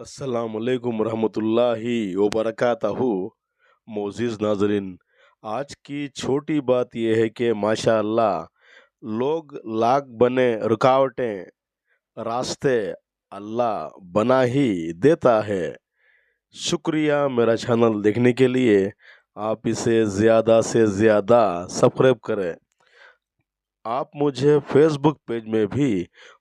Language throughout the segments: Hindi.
अस्सलामुअलैकुम रहमतुल्लाहि व बरकातहू। मोअज़्ज़िज़ नाज़रीन, आज की छोटी बात यह है कि माशाअल्लाह लोग लाख बने रुकावटें, रास्ते अल्लाह बना ही देता है। शुक्रिया मेरा चैनल देखने के लिए। आप इसे ज़्यादा से ज़्यादा सब्सक्राइब करें। आप मुझे फेसबुक पेज में भी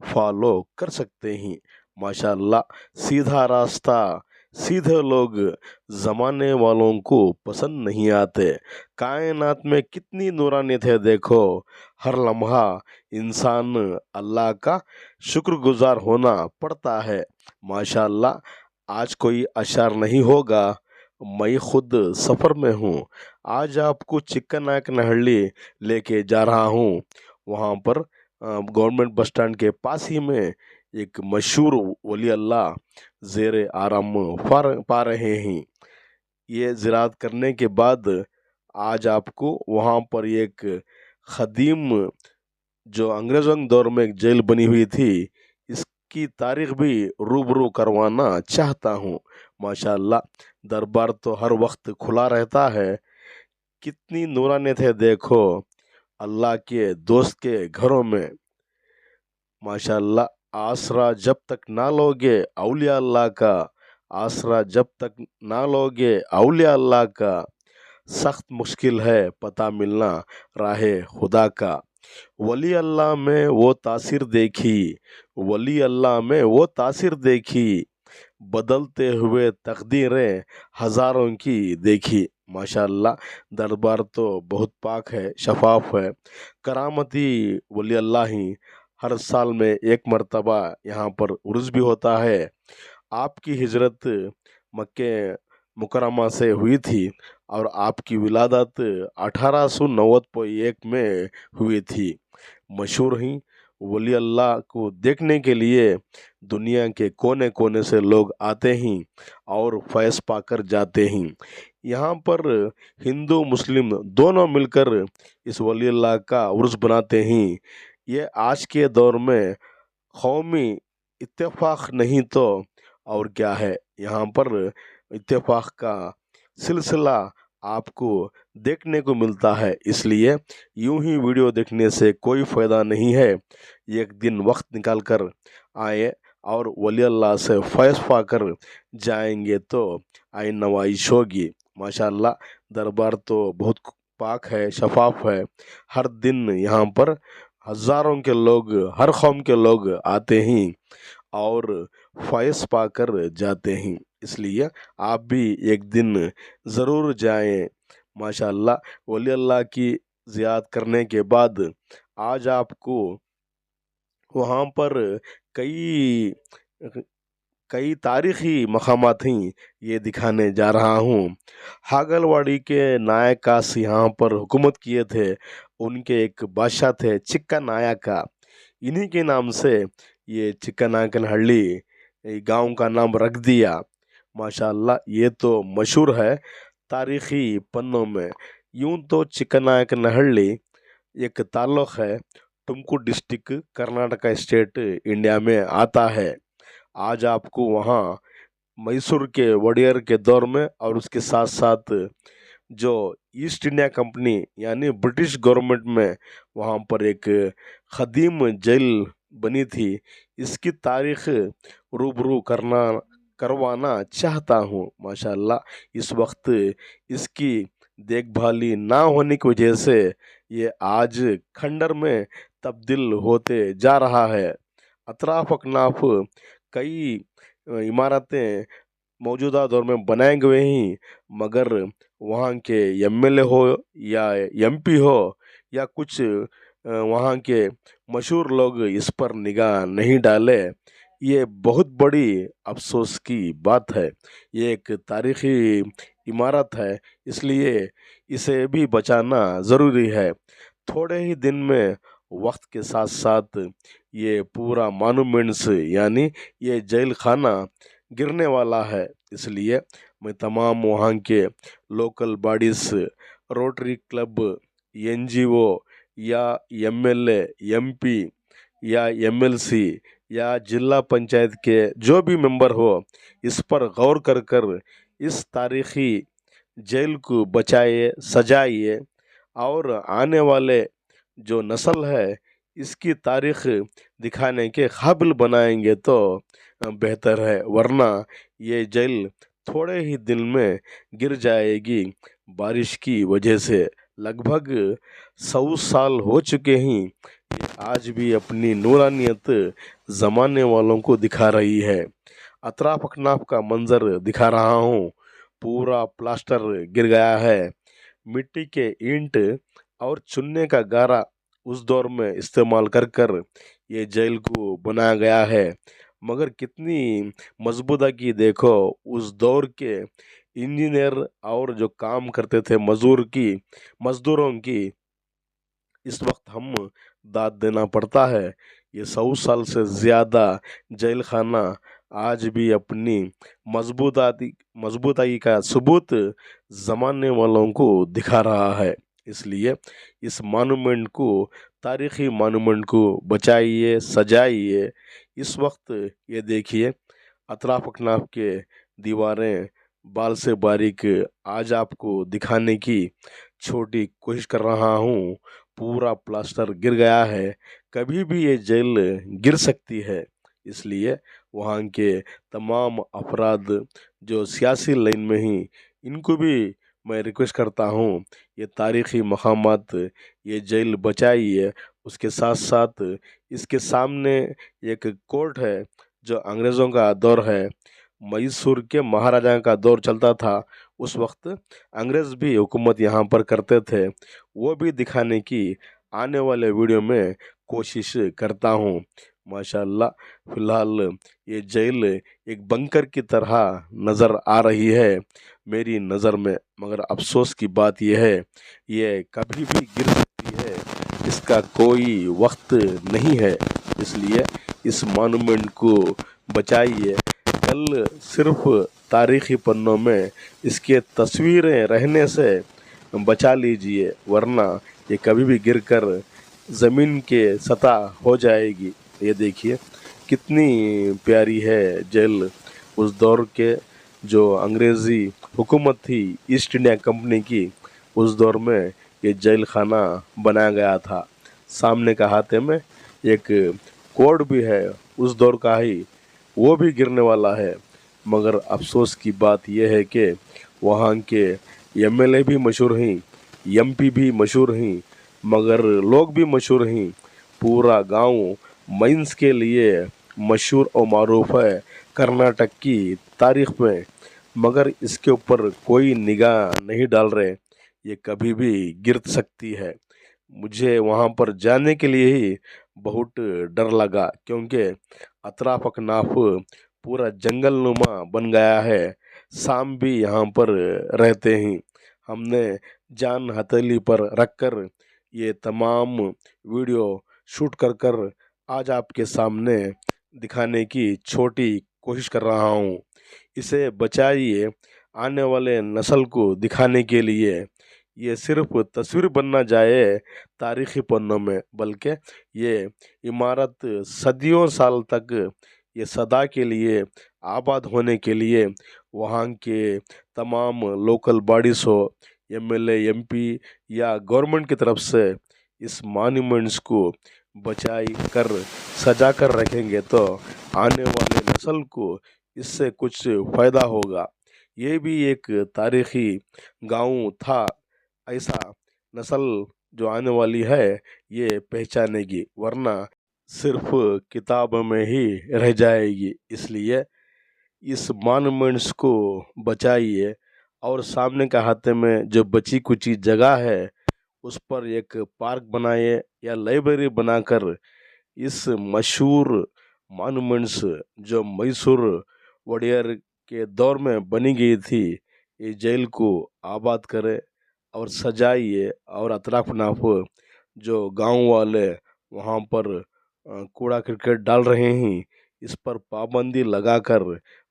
फॉलो कर सकते हैं। माशाअल्लाह सीधा रास्ता, सीधे लोग ज़माने वालों को पसंद नहीं आते। कायनात में कितनी नूरानियत है देखो। हर लम्हा इंसान अल्लाह का शुक्रगुजार होना पड़ता है। माशाअल्लाह आज कोई अशार नहीं होगा, मैं खुद सफ़र में हूँ। आज आपको चिक्कनायकनहल्ली लेके जा रहा हूँ। वहाँ पर गवर्नमेंट बस स्टैंड के पास ही में एक मशहूर वली अल्लाह ज़ेर आराम पा रहे हैं। ये ज़ियारत करने के बाद आज आपको वहाँ पर एक ख़दीम, जो अंग्रेज़ों के दौर में एक जेल बनी हुई थी, इसकी तारीख भी रूबरू करवाना चाहता हूँ। माशाअल्लाह दरबार तो हर वक्त खुला रहता है। कितनी नूरानियत है देखो अल्लाह के दोस्त के घरों में। माशाअल्लाह आसरा जब तक ना लोगे औलिया अल्लाह का, आसरा जब तक ना लोगे औलिया अल्लाह का, सख्त मुश्किल है पता मिलना राहे खुदा का। वली अल्लाह में वो तासीर देखी, वली अल्लाह में वो तासीर देखी, बदलते हुए तकदीरें हज़ारों की देखी। माशाअल्लाह दरबार तो बहुत पाक है, शफाफ है। करामती वली अल्लाह ही हर साल में एक मर्तबा यहाँ पर उर्स भी होता है। आपकी हिजरत मक्के मुकरमा से हुई थी और आपकी विलादत 1891 में हुई थी। मशहूर ही वली अल्लाह को देखने के लिए दुनिया के कोने कोने से लोग आते हैं और फैज़ पाकर जाते हैं। यहाँ पर हिंदू मुस्लिम दोनों मिलकर इस वली अल्लाह का उर्स बनाते हैं। ये आज के दौर में कौमी इत्तेफाक नहीं तो और क्या है। यहाँ पर इत्तेफाक का सिलसिला आपको देखने को मिलता है। इसलिए यूं ही वीडियो देखने से कोई फ़ायदा नहीं है। एक दिन वक्त निकाल कर आए और वली अल्लाह से फैज़ पाकर जाएंगे तो आइन नवाइश होगी। माशाअल्लाह दरबार तो बहुत पाक है, शफाफ है। हर दिन यहाँ पर हज़ारों के लोग, हर कौम के लोग आते हैं और फैज़ पाकर जाते हैं। इसलिए आप भी एक दिन ज़रूर जाएं। माशाअल्लाह वली अल्लाह की ज़ियारत करने के बाद आज आपको वहाँ पर कई कई तारीख़ी मकामात हैं, ये दिखाने जा रहा हूँ। हागलवाड़ी के नायकास यहाँ पर हुकूमत किए थे। उनके एक बादशाह थे चिक्का नायका। इन्हीं के नाम से ये चिक्कनायकनहल्ली गांव का नाम रख दिया। माशाअल्लाह ये तो मशहूर है तारीख़ी पन्नों में। यूं तो चिक्कनायकनहल्ली एक ताल्लुक़ है Tumkur district, Karnataka state, India में आता है। आज आपको वहाँ मैसूर के वडियर के दौर में और उसके साथ साथ जो ईस्ट इंडिया कंपनी यानी ब्रिटिश गवर्नमेंट में वहाँ पर एक ख़दीम जेल बनी थी, इसकी तारीख़ रूबरू करवाना चाहता हूँ। माशाअल्लाह इस वक्त इसकी देखभाली ना होने की वजह से ये आज खंडर में तब्दील होते जा रहा है। अतराफ अकनाफ कई इमारतें मौजूदा दौर में बनाए गए हैं, मगर वहाँ के एमएलए हो या एमपी हो या कुछ वहाँ के मशहूर लोग इस पर निगाह नहीं डाले। ये बहुत बड़ी अफसोस की बात है। ये एक तारीख़ी इमारत है, इसलिए इसे भी बचाना ज़रूरी है। थोड़े ही दिन में वक्त के साथ साथ ये पूरा मॉन्यूमेंट्स यानी ये जेल खाना गिरने वाला है। इसलिए मैं तमाम वहाँ के local bodies, rotary club, NGO या एमएलए, एमपी या एमएलसी या जिला पंचायत के जो भी मेंबर हो, इस पर गौर कर कर इस तारीखी जेल को बचाइए, सजाइए और आने वाले जो नस्ल है इसकी तारीख दिखाने के काबिल बनाएंगे तो बेहतर है, वरना ये जेल थोड़े ही दिन में गिर जाएगी बारिश की वजह से। लगभग 100 साल हो चुके हैं, ये आज भी अपनी नूरानियत जमाने वालों को दिखा रही है। अतराफ अकनाफ का मंजर दिखा रहा हूँ, पूरा प्लास्टर गिर गया है। मिट्टी के ईंट और चुन्ने का गारा उस दौर में इस्तेमाल कर कर ये जेल को बनाया गया है। मगर कितनी मजबूता की देखो उस दौर के इंजीनियर और जो काम करते थे मजदूरों की, इस वक्त हम दाद देना पड़ता है। ये 100 साल से ज़्यादा जेल खाना आज भी अपनी मजबूताई का सबूत जमाने वालों को दिखा रहा है। इसलिए इस मानूमेंट को, तारीखी मानूमेंट को बचाइए, सजाइए। इस वक्त ये देखिए अतराफ अकनाफ के दीवारें बाल से बारीक आज आपको दिखाने की छोटी कोशिश कर रहा हूँ। पूरा प्लास्टर गिर गया है, कभी भी ये जेल गिर सकती है। इसलिए वहाँ के तमाम अफराद जो सियासी लाइन में ही, इनको भी मैं रिक्वेस्ट करता हूँ ये तारीख़ी मकामात, ये जेल बचाइए। उसके साथ साथ इसके सामने एक कोर्ट है जो अंग्रेज़ों का दौर है, मैसूर के महाराजा का दौर चलता था। उस वक्त अंग्रेज़ भी हुकूमत यहाँ पर करते थे, वो भी दिखाने की आने वाले वीडियो में कोशिश करता हूँ। माशाल्लाह, फ़िलहाल ये जेल एक बंकर की तरह नज़र आ रही है मेरी नज़र में, मगर अफसोस की बात यह है ये कभी भी गिर सकती है, इसका कोई वक्त नहीं है। इसलिए इस मॉन्यूमेंट को बचाइए। कल सिर्फ तारीखी पन्नों में इसके तस्वीरें रहने से बचा लीजिए, वरना ये कभी भी गिरकर ज़मीन के सतह हो जाएगी। ये देखिए कितनी प्यारी है जेल। उस दौर के जो अंग्रेज़ी हुकूमत थी ईस्ट इंडिया कंपनी की, उस दौर में ये जेल खाना बनाया गया था। सामने का हाथे में एक कोड भी है उस दौर का ही, वो भी गिरने वाला है। मगर अफसोस की बात यह है कि वहाँ के एमएलए भी मशहूर हैं, एमपी भी मशहूर हैं, मगर लोग भी मशहूर हैं। पूरा गांव माइंस के लिए मशहूर और मारूफ है कर्नाटक की तारीख में, मगर इसके ऊपर कोई निगाह नहीं डाल रहे। ये कभी भी गिर सकती है। मुझे वहाँ पर जाने के लिए ही बहुत डर लगा, क्योंकि अतराफ अकनाफ पूरा जंगल नुमा बन गया है। सांप भी यहाँ पर रहते हैं। हमने जान हथेली पर रखकर ये तमाम वीडियो शूट कर कर आज आपके सामने दिखाने की छोटी कोशिश कर रहा हूँ। इसे बचाइए, आने वाले नस्ल को दिखाने के लिए। ये सिर्फ तस्वीर बनना जाए तारीखी पन्नों में, बल्कि ये इमारत सदियों साल तक, ये सदा के लिए आबाद होने के लिए वहाँ के तमाम लोकल बॉडीज हो, एमएलए, एमपी या गवर्नमेंट की तरफ से इस मॉन्यूमेंट्स को बचाई कर सजा कर रखेंगे तो आने वाले नस्ल को इससे कुछ फ़ायदा होगा। ये भी एक तारीखी गांव था, ऐसा नस्ल जो आने वाली है ये पहचानेगी, वरना सिर्फ किताब में ही रह जाएगी। इसलिए इस मॉन्यूमेंट्स को बचाइए और सामने का हाथे में जो बची कुची जगह है उस पर एक पार्क बनाइए या लाइब्रेरी बनाकर इस मशहूर मॉन्यूमेंट्स जो मैसूर वॉडियर के दौर में बनी गई थी, ये जेल को आबाद करें और सजाइए। और अतराफ नाफ जो गांव वाले वहाँ पर कूड़ा करकट डाल रहे हैं, इस पर पाबंदी लगाकर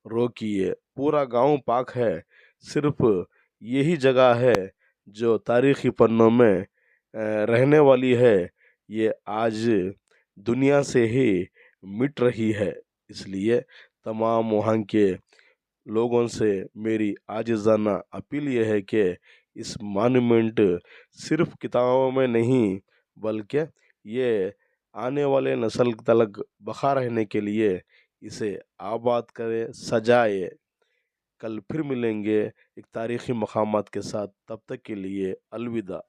रोकिए। पूरा गांव पाक है, सिर्फ यही जगह है जो तारीखी पन्नों में रहने वाली है। ये आज दुनिया से ही मिट रही है। इसलिए तमाम वहाँ के लोगों से मेरी आजिज़ाना अपील ये है कि इस मॉन्यूमेंट सिर्फ किताबों में नहीं, बल्कि ये आने वाले नस्ल तलक बका रहने के लिए इसे आबाद करें, सजाए। कल फिर मिलेंगे एक तारीख़ी मक़ामात के साथ, तब तक के लिए अलविदा।